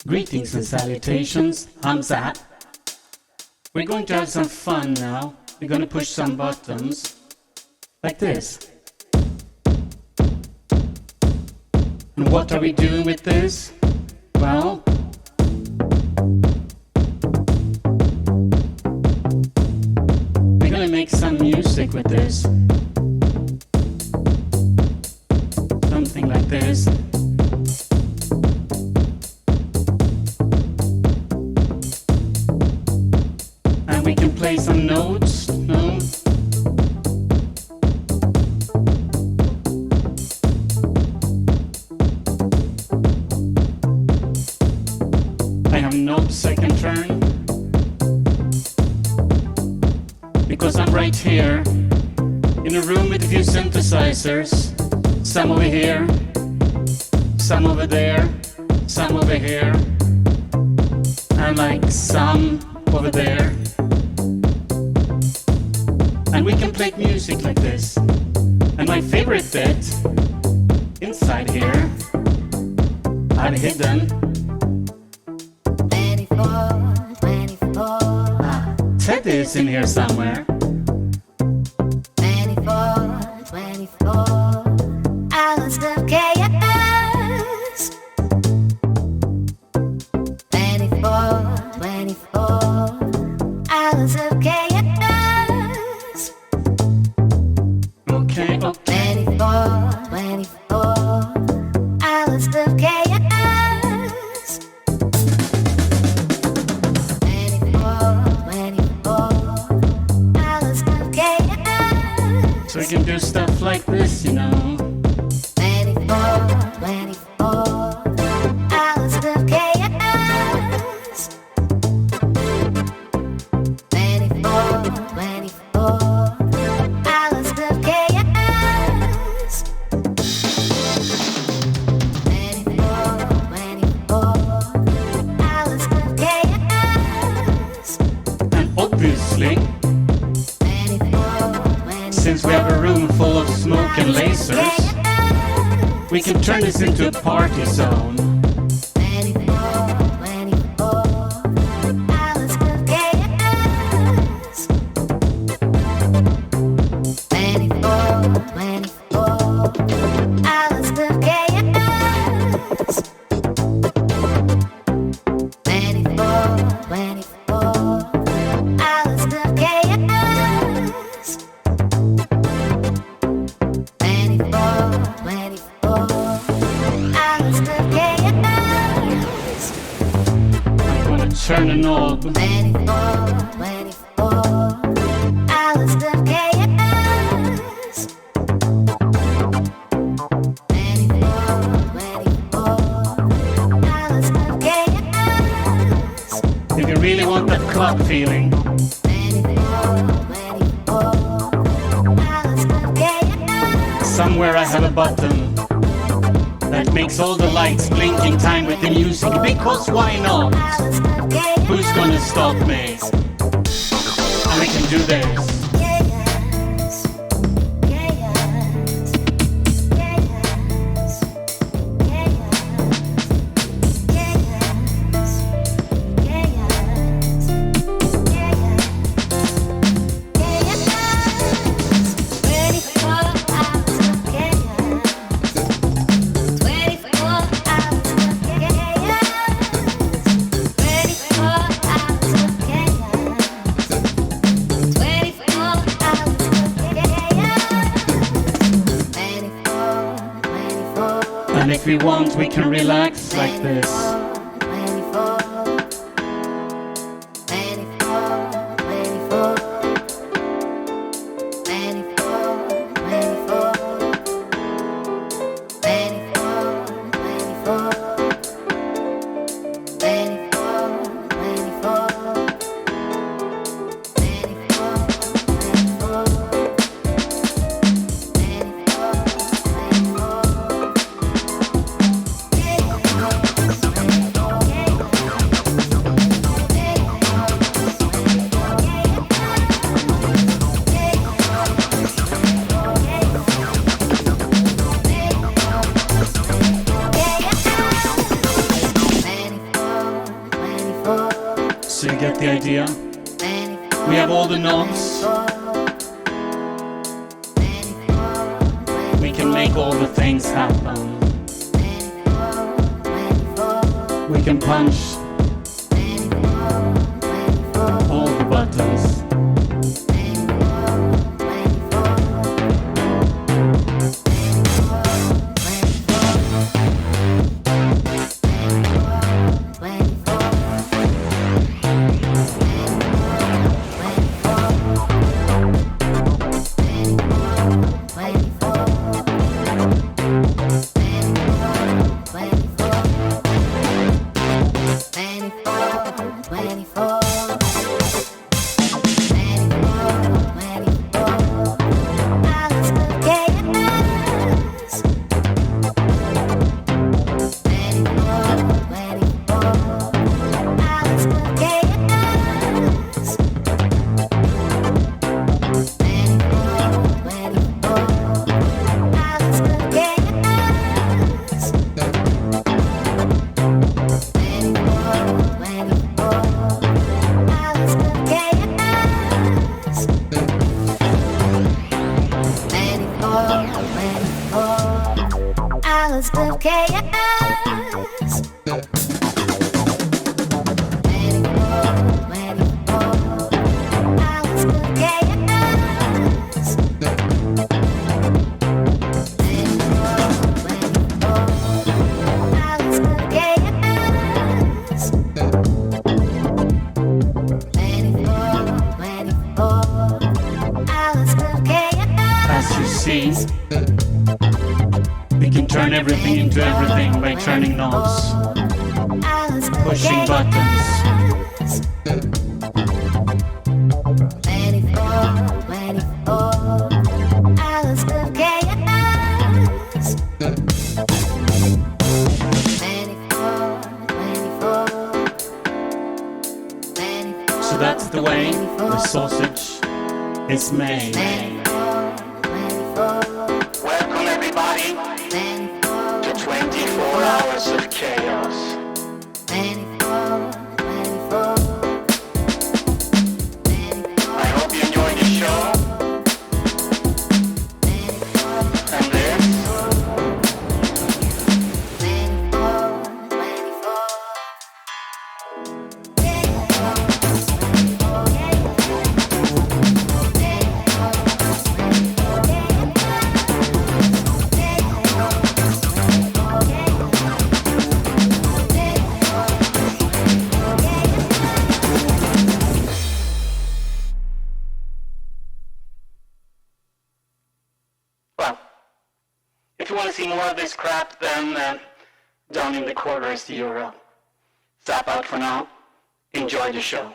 Greetings and salutations, I'm Zap. We're going to have some fun now. We're going to push some buttons, like this. And what are we doing with this? Well, we're going to make some music with this. Something like this. We can play some notes, no? I have no second turn because I'm right here in a room with a few synthesizers. Some over here, some over there, some over here, and like some over there. And we can play music like this. And my favorite bit, inside here, I've hidden 24. Teddy is in here somewhere. 24 hours of chaos. 24 hours of chaos. Okay. 24 hours of chaos. 24 hours of chaos. So we can do stuff like this, you know. 24 hours of chaos. 24 hours of chaos. 24 hours of chaos. And obviously, 24 since we have a room full of smoke and lasers, we can turn this into a party zone. 24 hours of chaos. 24 hours of chaos. 24 hours of chaos. 24 hours of chaos. I'm gonna turn the knob. 24 hours of chaos. 24 hours of chaos. If you really want that club feeling, 24 hours of chaos. somewhere I have a button that makes all the lights blink in time with the music, because why not? Hours of chaos. Who's gonna stop me? And we can do this. Chaos. Chaos. Chaos. Chaos. Chaos. Chaos. 24 hours of chaos. 24 hours of chaos. 24 hours of chaos. 24 hours of chaos. And if we want, we can relax like this. 24 24 the idea. We have all the knobs. We can make all the things happen. We can punch all the buttons. Hours of chaos. As you see, we can turn everything into everything by turning knobs, pushing buttons. So that's the way the sausage is made. Welcome everybody to 24 hours of chaos. I hope you enjoyed the show. And this. Well, if you want to see more of this crap, then down in the corner is the URL. Zap out for now. Enjoy the show.